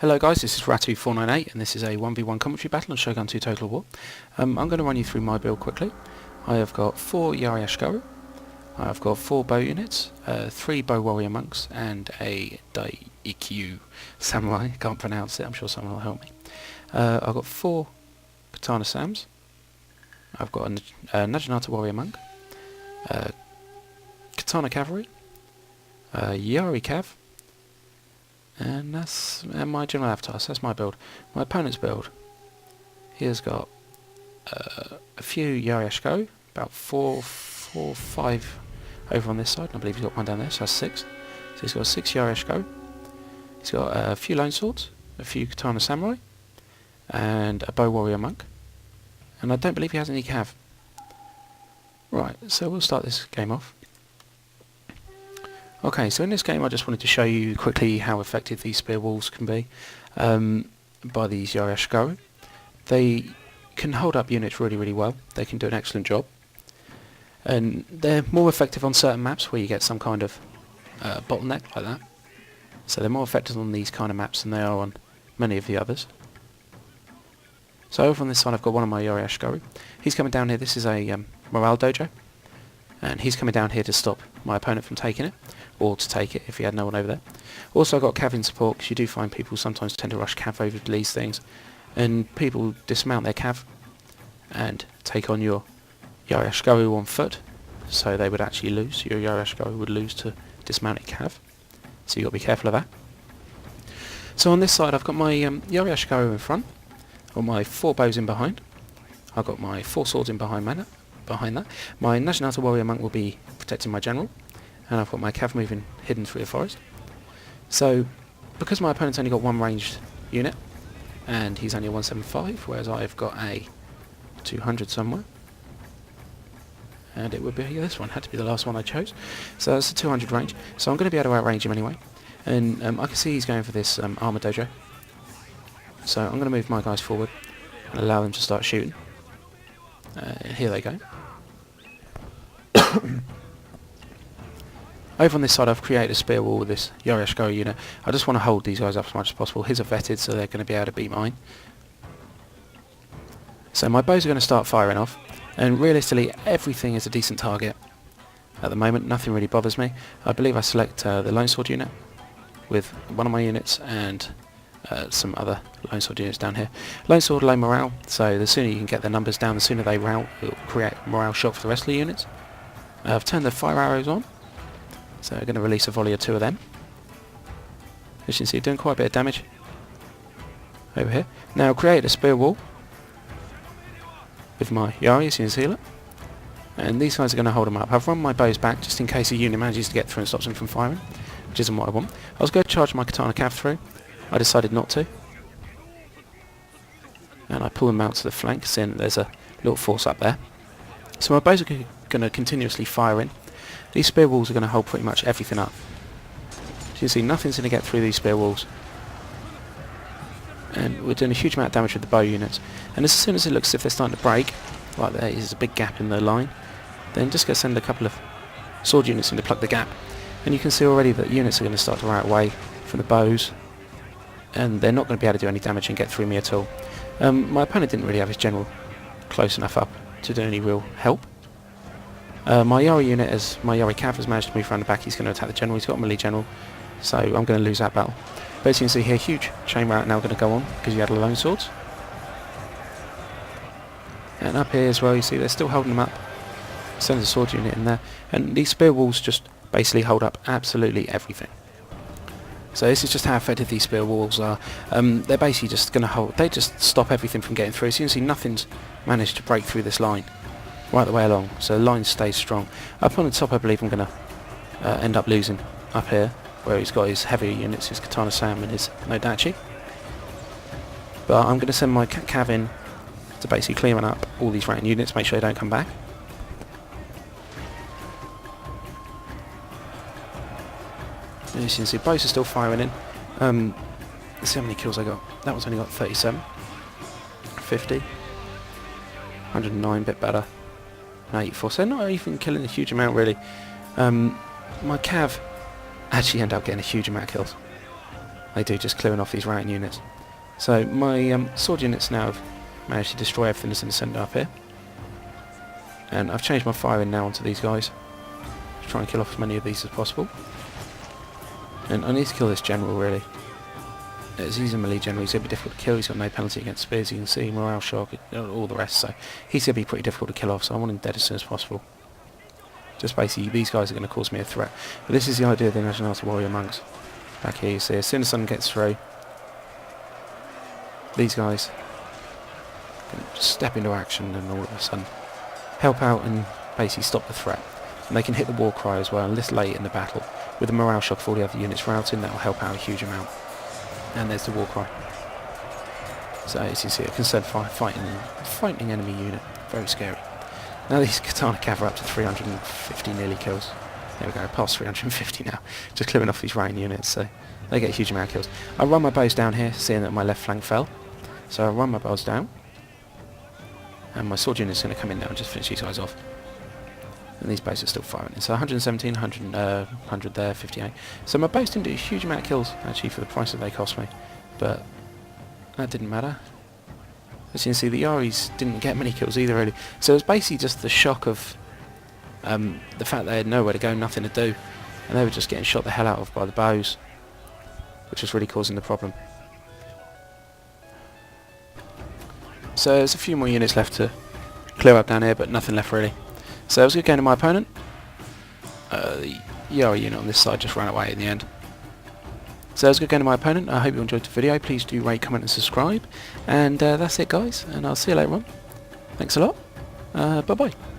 Hello guys, this is Ratu498 and this is a 1v1 commentary battle on Shogun 2 Total War. I'm going to run you through my build quickly. I have got 4 Yari-Ashikaru, I have got 4 bow units, 3 bow warrior monks and a Daikyu samurai. I can't pronounce it, I'm sure someone will help me. I've got 4 katana sams, I've got a Naginata warrior monk, katana cavalry, Yari cav, and that's my general avatar, so that's my build. My opponent's build, he has got a few Yari-Ashikaru, about 4, 5 over on this side, and I believe he's got one down there, so that's 6. So he's got 6 Yari-Ashikaru, he's got a few lone swords, a few katana samurai, and a bow warrior monk, and I don't believe he has any cav. Right, so we'll start this game off. Okay, so in this game I just wanted to show you quickly how effective these spear walls can be by these Yari-Ashikaru. They can hold up units really well, they can do an excellent job, and they're more effective on certain maps where you get some kind of bottleneck like that. So they're more effective on these kind of maps than they are on many of the others. So over on this side I've got one of my Yari-Ashikaru. He's coming down here, this is a morale dojo, and he's coming down here to stop my opponent from taking it, or to take it if he had no one over there. Also I've got cav in support, because you do find people sometimes tend to rush cav over these things, and people dismount their cav and take on your Yari-Ashikaru on foot, so they would actually lose. Your Yari-Ashikaru would lose to dismounted cav, so you've got to be careful of that. So on this side I've got my Yari-Ashikaru in front, or my 4 bows in behind. I've got my 4 swords in behind that. My Naginata warrior monk will be protecting my general, and I've got my cav moving hidden through the forest. So because my opponent's only got one ranged unit, and he's only a 175, whereas I've got a 200 somewhere, and it would be this one, had to be the last one I chose. So that's a 200 range, so I'm going to be able to outrange him anyway. And I can see he's going for this armor dojo, so I'm going to move my guys forward and allow them to start shooting. Here they go. Over on this side I've created a spear wall with this Yari-Ashikaru unit. I just want to hold these guys up as much as possible. His are vetted, so they're going to be able to beat mine. So my bows are going to start firing off, and realistically everything is a decent target at the moment. Nothing really bothers me. I believe I select the lone sword unit with one of my units, and some other lone sword units down here. Lone sword, low morale, so the sooner you can get their numbers down, the sooner they rout, it will create a morale shock for the rest of the units. I've turned the fire arrows on, so I'm going to release a volley or 2 of them. As you can see, doing quite a bit of damage over here. Now create a spear wall with my Yari, as you can see it, and these guys are going to hold them up. I've run my bows back just in case a unit manages to get through and stops them from firing, which isn't what I want. I was going to charge my katana cav through, I decided not to, and I pull them out to the flank, seeing there's a little force up there. So my bows are going to continuously fire in. These spear walls are going to hold pretty much everything up. As you can see, nothing's going to get through these spear walls, and we're doing a huge amount of damage with the bow units. And as soon as it looks as if they're starting to break, like there is a big gap in the line, then just go send a couple of sword units in to plug the gap, and you can see already that units are going to start to rout away from the bows, and they're not going to be able to do any damage and get through me at all. My opponent didn't really have his general close enough up to do any real help. My Yari unit, as my Yari cav has managed to move around the back, he's going to attack the general. He's got a melee general, so I'm going to lose that battle. But as you can see here, huge chain rout now going to go on because you had lone swords. And up here as well, you see they're still holding them up. Send a sword unit in there, and these spear walls just basically hold up absolutely everything. So this is just how effective these spear walls are. They're basically just going to hold, they just stop everything from getting through. So you can see nothing's managed to break through this line right the way along, so the line stays strong. Up on the top I believe I'm going to end up losing up here, where he's got his heavier units, his katana sam and his Nodachi. But I'm going to send my cav in to basically clearing up all these ranking units, make sure they don't come back. As you can see, both are still firing in. Let's see how many kills I got. That one's only got 37. 50. 109, bit better. 84, so not even killing a huge amount really. My cav actually ended up getting a huge amount of kills. they do just clearing off these routing units. So my sword units now have managed to destroy everything that's in the centre up here. And I've changed my firing now onto these guys to try and kill off as many of these as possible. And I need to kill this general really. He's a melee general, he's going to be difficult to kill, he's got no penalty against spears, you can see, morale shock, all the rest, so he's going to be pretty difficult to kill off, so I want him dead as soon as possible. Just basically, these guys are going to cause me a threat. But this is the idea of the Nationality Warrior Monks. Back here you see, as soon as someone gets through, these guys can step into action and all of a sudden help out and basically stop the threat. And they can hit the war cry as well, and this late in the battle, with the morale shock of all the other units routing, that will help out a huge amount. And there's the war cry. So as you see, a concerned fighting enemy unit. Very scary. Now these Katana Cav are up to 350 nearly kills. There we go, past 350 now. Just clearing off these rain units, so they get a huge amount of kills. I run my bows down here, seeing that my left flank fell. So I run my bows down. And my sword unit's going to come in now and just finish these guys off. And these bows are still firing. So 117, 100 there, 58. So my bows didn't do a huge amount of kills, actually, for the price that they cost me. But that didn't matter. As you can see, the Yaris didn't get many kills either, really. So it was basically just the shock of the fact they had nowhere to go, nothing to do. And they were just getting shot the hell out of by the bows, which was really causing the problem. So there's a few more units left to clear up down here, but nothing left really. So I was going to go to my opponent. The Yara unit on this side just ran away in the end. So I was going to go to my opponent. I hope you enjoyed the video. Please do rate, comment and subscribe. And that's it guys, and I'll see you later on. Thanks a lot. Bye bye.